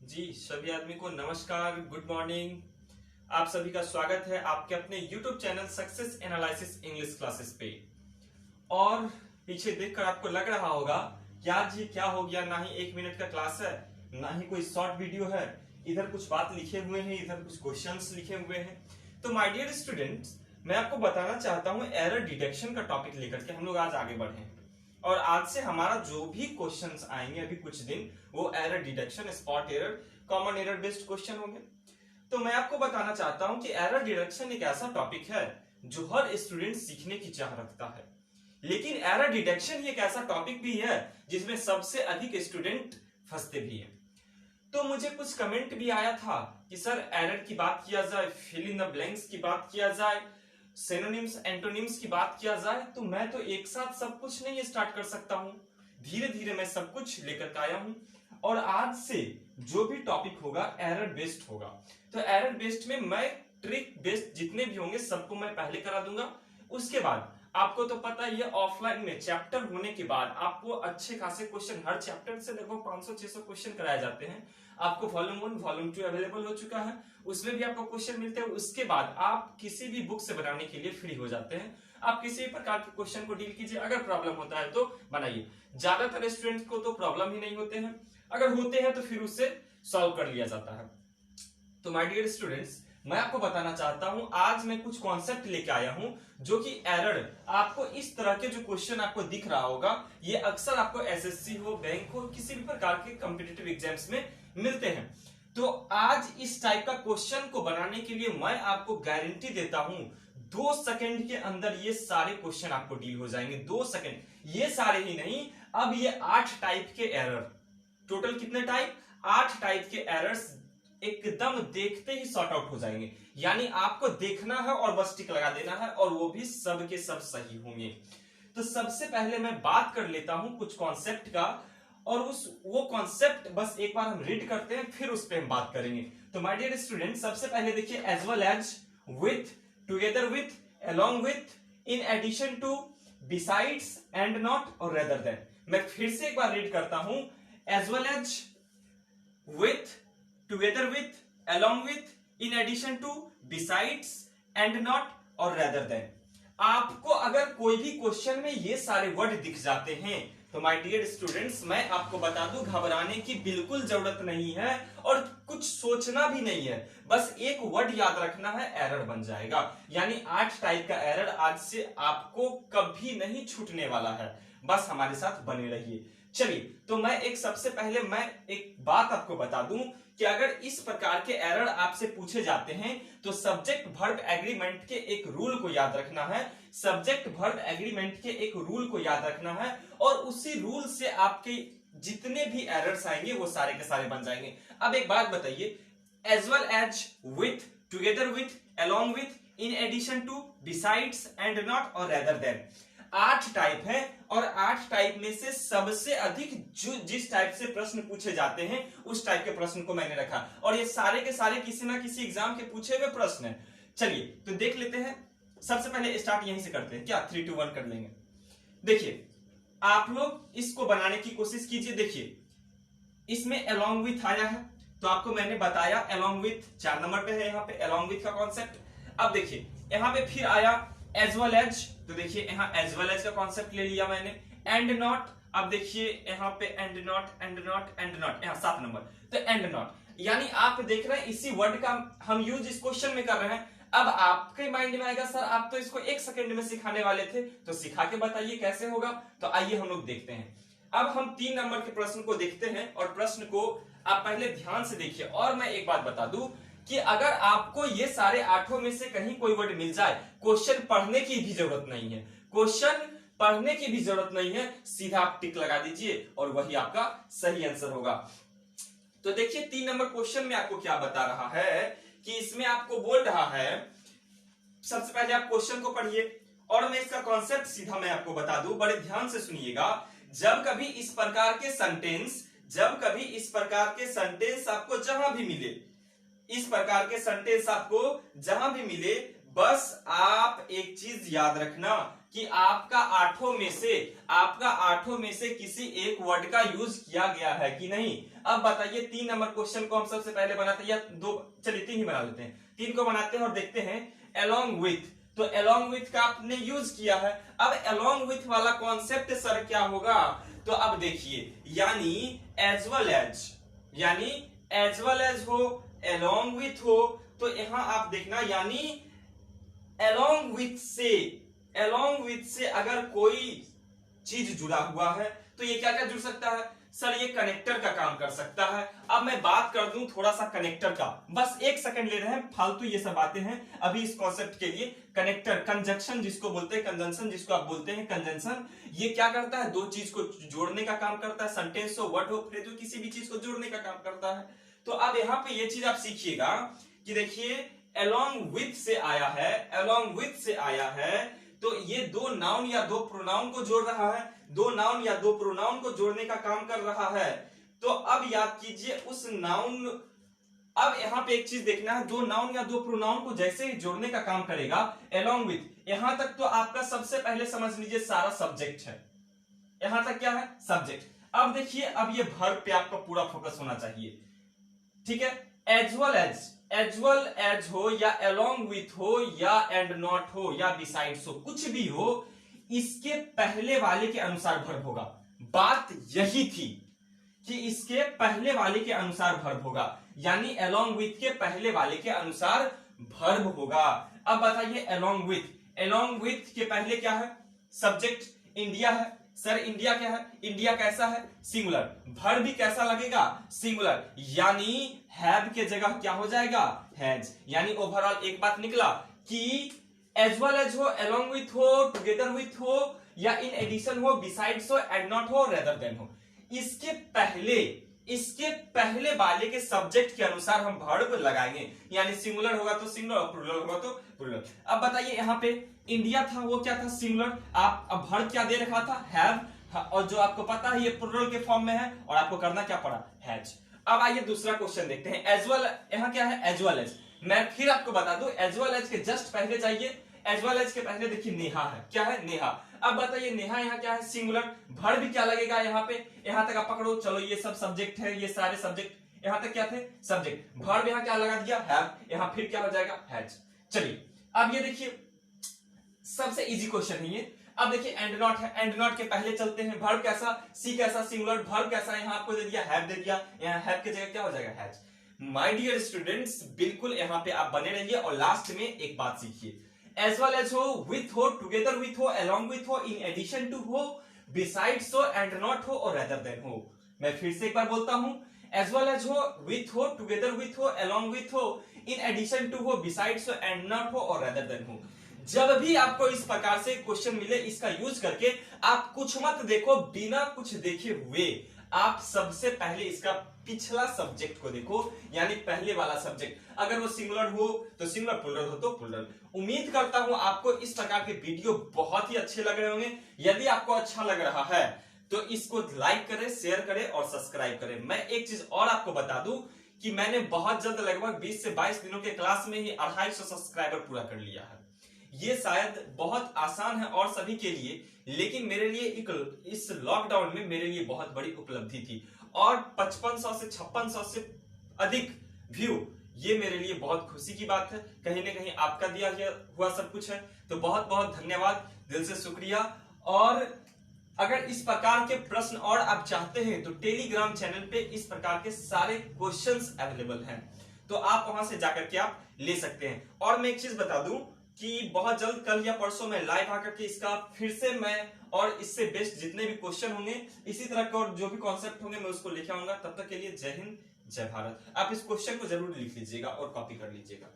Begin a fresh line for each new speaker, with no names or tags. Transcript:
जी सभी आदमी को नमस्कार, गुड मॉर्निंग। आप सभी का स्वागत है आपके अपने YouTube channel success analysis English classes पे। और पीछे देखकर आपको लग रहा होगा कि आज ये क्या हो गया, ना ही 1 मिनट का क्लास है, ना ही कोई शॉर्ट वीडियो है। इधर कुछ बात लिखे हुए हैं, इधर कुछ क्वेश्चंस लिखे हुए हैं। तो माय डियर स्टूडेंट्स, मैं आपको बताना चाहता हूँ एरर डिटेक्शन का टॉपिक लेकर के हम लोग आज आगे बढ़े। और आज से हमारा जो भी क्वेश्चंस आएंगे अभी कुछ दिन, वो error detection, spot error, common error based question होंगे। तो मैं आपको बताना चाहता हूं कि एरर डिटेक्शन एक ऐसा टॉपिक है जो हर स्टूडेंट सीखने की चाह रखता है, लेकिन एरर डिटेक्शन एक ऐसा टॉपिक भी है जिसमें सबसे अधिक स्टूडेंट फंसते भी हैं। तो मुझे कुछ कमेंट भी आया था कि सर एरर की बात किया जाए, फिल इन द ब्लैंक्स की बात किया जाए, सिनोनिम्स एंटोनिम्स की बात किया जाए, तो मैं तो एक साथ सब कुछ नहीं स्टार्ट कर सकता हूं। धीरे धीरे मैं सब कुछ लेकर आया हूं और आज से जो भी टॉपिक होगा एरर बेस्ड होगा। तो एरर बेस्ड में मैं ट्रिक बेस्ड जितने भी होंगे सबको मैं पहले करा दूंगा। उसके बाद आपको तो पता ही है, ऑफलाइन में चैप्टर होने के बाद आपको अच्छे खासे क्वेश्चन, हर चैप्टर से लगभग 500-600 क्वेश्चन कराए जाते हैं। आपको वॉल्यूम 1 वॉल्यूम 2 अवेलेबल हो चुका है, उसमें भी आपको क्वेश्चन मिलते हैं। उसके बाद आप किसी भी बुक से बनाने के लिए फ्री हो जाते हैं। आप किसी भी प्रकार के क्वेश्चन को डील कीजिए, अगर प्रॉब्लम होता है तो बनाइए। ज्यादातर स्टूडेंट्स को तो प्रॉब्लम ही नहीं होते हैं, अगर होते हैं तो फिर उससे सॉल्व कर लिया जाता है। तो माय डियर स्टूडेंट्स, मैं आपको बताना चाहता हूं, आज मैं कुछ कॉन्सेप्ट लेके आया हूं जो कि एरर, आपको इस तरह के जो क्वेश्चन आपको दिख रहा होगा, ये अक्सर आपको एसएससी हो, बैंक हो, किसी भी प्रकार के कॉम्पिटिटिव एग्जाम्स में मिलते हैं। तो आज इस टाइप का क्वेश्चन को बनाने के लिए मैं आपको गारंटी देता हूं 2 सेकंड के अंदर ये सारे क्वेश्चन आपको डील हो जाएंगे। 2 सेकंड, ये सारे ही नहीं, अब ये 8 टाइप के एरर, टोटल कितने टाइप, 8 टाइप के एरर्स एकदम देखते ही सॉर्ट आउट हो जाएंगे। यानी आपको देखना है और बस टिक लगा देना है, और वो भी सब के सब सही होंगे। तो सबसे पहले मैं बात कर लेता हूं कुछ कॉन्सेप्ट का, और वो कॉन्सेप्ट बस एक बार हम रीड करते हैं, फिर उस पर हम बात करेंगे। तो माय डियर स्टूडेंट, सबसे पहले देखिए, as well as, with, together with, along with, in addition to, besides, and not और रेदर देन। मैं फिर से एक बार रीड करता हूं, as well as, with, together with, along with, in addition to, besides, and not और rather than. आपको अगर कोई भी क्वेश्चन में ये सारे वर्ड दिख जाते हैं तो माय डियर स्टूडेंट्स, मैं आपको बता दूं, घबराने की बिल्कुल जरूरत नहीं है और कुछ सोचना भी नहीं है। बस एक वर्ड याद रखना है, एरर बन जाएगा। यानी 8 टाइप का एरर आज से आपको कभी नहीं छूटने वाला है, बस हमारे साथ बने रहिए। चलिए, तो मैं सबसे पहले मैं एक बात आपको बता दूं कि अगर इस प्रकार के एरर आपसे पूछे जाते हैं तो सब्जेक्ट वर्ब एग्रीमेंट के एक रूल को याद रखना है। सब्जेक्ट वर्ब एग्रीमेंट के एक रूल को याद रखना है, और उसी रूल से आपके जितने भी एरर्स आएंगे वो सारे के सारे बन जाएंगे। अब एक बात बताइए, as well as, with, together with, along with, in addition to, besides, and not और रेदर देन, 8 टाइप है। और 8 टाइप में से सबसे अधिक जिस टाइप से प्रश्न पूछे जाते हैं उस टाइप के प्रश्न को मैंने रखा, और ये सारे के सारे किसी ना किसी एग्जाम के पूछे हुए प्रश्न हैं। चलिए तो देख लेते हैं। सबसे पहले स्टार्ट यहीं से करते हैं, क्या 3, 2, 1 कर लेंगे। देखिए, आप लोग इसको बनाने की कोशिश कीजिए। देखिए, इसमें अलोंग विथ आया है, तो आपको मैंने बताया अलोंग विथ 4 नंबर पे है, यहाँ पे अलोंग विथ का कॉन्सेप्ट। अब देखिए, यहाँ पे फिर आया एज वेल एज, तो देखिए यहाँ एज वेल एज का कॉन्सेप्ट ले लिया मैंने। एंड नॉट, अब देखिए यहाँ पे and not, and not, and not, यहाँ 7 नंबर, तो एंड नॉट। यानी आप देख रहे हैं इसी वर्ड का हम यूज इस क्वेश्चन में कर रहे हैं। अब आपके माइंड में आएगा, सर आप तो इसको 1 सेकंड में सिखाने वाले थे, तो सिखा के बताइए कैसे होगा। तो आइए हम लोग देखते हैं। अब हम 3 नंबर के प्रश्न को देखते हैं, और प्रश्न को आप पहले ध्यान से देखिए। और मैं एक बात बता दूं कि अगर आपको ये सारे 8 में से कहीं कोई वर्ड मिल जाए, क्वेश्चन पढ़ने की भी जरूरत नहीं है, क्वेश्चन पढ़ने की भी जरूरत नहीं है, सीधा आप टिक लगा दीजिए और वही आपका सही आंसर होगा। तो देखिए 3 नंबर क्वेश्चन में आपको क्या बता रहा है कि इसमें आपको बोल रहा है, सबसे पहले आप क्वेश्चन को पढ़िए और मैं इसका कॉन्सेप्ट सीधा मैं आपको बता दूं, बड़े ध्यान से सुनिएगा। जब कभी इस प्रकार के सेंटेंस आपको जहां भी मिले, इस प्रकार के सेंटेंस आपको जहां भी मिले, बस आप एक चीज याद रखना कि आपका आठों में से किसी एक वर्ड का यूज किया गया है कि नहीं। अब बताइए 3 नंबर क्वेश्चन को हम सबसे पहले बनाते हैं, या दो, चलिए 3 ही बना लेते हैं। 3 को बनाते हैं और देखते हैं along with, तो along with का आपने यूज किया है। अब along with वाला कॉन्सेप्ट सर क्या होगा, तो अब देखिए यानी as well as हो, along with हो, तो यहां आप देखना यानी along with से अगर कोई चीज जुड़ा हुआ है तो ये क्या क्या जुड़ सकता है सर, ये कनेक्टर का काम कर सकता है। अब मैं बात कर दूं थोड़ा सा कनेक्टर का, बस 1 सेकंड ले रहे हैं, फालतू ये सब बातें हैं अभी इस कॉन्सेप्ट के लिए। कनेक्टर, कंजक्शन जिसको बोलते हैं, कंजंक्शन जिसको आप बोलते हैं, कंजंक्शन ये क्या करता है, दो चीज को जोड़ने का काम करता है। सेंटेंस हो, वर्ड हो, फ्रेज हो, किसी भी चीज को जोड़ने का काम करता है। तो अब यहाँ पे ये चीज आप सीखिएगा कि देखिए along with से आया है, तो ये दो नाउन या दो प्रोनाउन को जोड़ रहा है, दो नाउन या दो प्रोनाउन को जोड़ने का काम कर रहा है। तो अब याद कीजिए उस नाउन, अब यहां पे एक चीज देखना है, दो नाउन या दो प्रोनाउन को जैसे ही जोड़ने का काम करेगा along with, यहां तक तो आपका सबसे पहले समझ लीजिए सारा सब्जेक्ट है, यहां तक क्या है, सब्जेक्ट। अब देखिए अब ये वर्ब पे आपका पूरा फोकस होना चाहिए, ठीक है। एज वेल एज हो या along with हो या and not हो या besides हो, कुछ भी हो, इसके पहले वाले के अनुसार वर्ब होगा। बात यही थी कि इसके पहले वाले के अनुसार वर्ब होगा, यानी along with के पहले वाले के अनुसार वर्ब होगा। अब बताइए along with के पहले क्या है, सब्जेक्ट इंडिया है। सर इंडिया क्या है, इंडिया कैसा है, सिंगुलर, वर्ब भी कैसा लगेगा, सिंगुलर, यानी हैव के जगह क्या हो जाएगा, हैज। यानी ओवरऑल एक बात निकला कि एज वेल एज हो, along with हो, टुगेदर विथ हो या इन एडिशन हो, बिसाइड्स हो, एंड नॉट हो, रेदर देन हो, इसके पहले वाले के सब्जेक्ट के अनुसार हम वर्ब लगाएंगे। यानी सिंगुलर होगा तो सिंगुलर, प्लूरल होगा तो प्लूरल। अब बताइए यहाँ पे इंडिया था, वो क्या था, सिंगुलर, आप अब वर्ब क्या दे रखा था, हैव, और जो आपको पता है ये प्लूरल के फॉर्म में है और आपको करना क्या पड़ा, हैज। अब आइए दूसरा क्वेश्चन देखते हैं, एज वेल, यहाँ क्या है, एज वेल एज। मैं फिर आपको बता दूं एज वेल एज के जस्ट पहले जाइए, एज वेल एज के पहले देखिए नेहा है, क्या है, नेहा। अब बताइए नेहा यहाँ क्या है, सिंगुलर, वर्ब भी क्या लगेगा यहाँ पे, यहाँ तक आप पकड़ो, चलो ये सब सब्जेक्ट है, ये सारे सब्जेक्ट यहाँ तक क्या थे, सब्जेक्ट, वर्ब यहाँ क्या लगा दिया, हैव, यहाँ फिर क्या हो जाएगा, हैज। चलिए अब ये देखिए सबसे इजी क्वेश्चन है ये। अब देखिए एंड नॉट है, एंड नॉट के पहले चलते हैं, वर्ब कैसा, सी कैसा, सिंगुलर, वर्ब कैसा, यहाँ आपको दे दिया हैव, दे दिया, यहाँ हैव की जगह क्या हो जाएगा, हैज। माय डियर स्टूडेंट्स, बिल्कुल यहाँ पे आप बने रहिए और लास्ट में एक बात सीखिए, एज वेल एज हो, विथ हो, टुगेदर विथ हो, along with हो, in addition to हो, besides हो, and not हो और rather than हो। मैं फिर से एक बार बोलता हूं, एज वेल एज हो, विथ हो, टुगेदर विथ हो, along with हो, in addition to हो, besides हो, and not हो और rather than हो। जब भी आपको इस प्रकार से क्वेश्चन मिले, इसका यूज करके आप कुछ मत देखो, बिना कुछ देखे हुए आप सबसे पहले इसका पिछला सब्जेक्ट को देखो, यानी पहले वाला सब्जेक्ट, अगर वो सिंगुलर हो तो सिंगुलर, प्लूरल हो तो प्लूरल। उम्मीद करता हूं आपको इस प्रकार के वीडियो बहुत ही अच्छे लग रहे होंगे। यदि आपको अच्छा लग रहा है तो इसको लाइक करें, शेयर करें और सब्सक्राइब करें। मैं एक चीज और आपको बता दूं कि मैंने बहुत जल्द लगभग 20 से 22 दिनों के क्लास में ही 250 सब्सक्राइबर पूरा कर लिया है। ये शायद बहुत आसान है और सभी के लिए, लेकिन मेरे लिए इस लॉकडाउन में मेरे लिए बहुत बड़ी उपलब्धि थी। और 5500 से 5600 से अधिक व्यू, ये मेरे लिए बहुत खुशी की बात है। कहीं ना कहीं आपका दिया हुआ सब कुछ है, तो बहुत बहुत धन्यवाद, दिल से शुक्रिया। और अगर इस प्रकार के प्रश्न और आप चाहते हैं तो टेलीग्राम चैनल पे इस प्रकार के सारे क्वेश्चंस अवेलेबल हैं, तो आप वहां से जाकर के आप ले सकते हैं। और मैं एक चीज बता दूं कि बहुत जल्द कल या परसों में लाइव आकर के इसका फिर से मैं और इससे बेस्ट जितने भी क्वेश्चन होंगे, इसी तरह के और जो भी कॉन्सेप्ट होंगे मैं उसको लेके आऊंगा। तब तक के लिए जय हिंद, जय भारत। आप इस क्वेश्चन को जरूर लिख लीजिएगा और कॉपी कर लीजिएगा।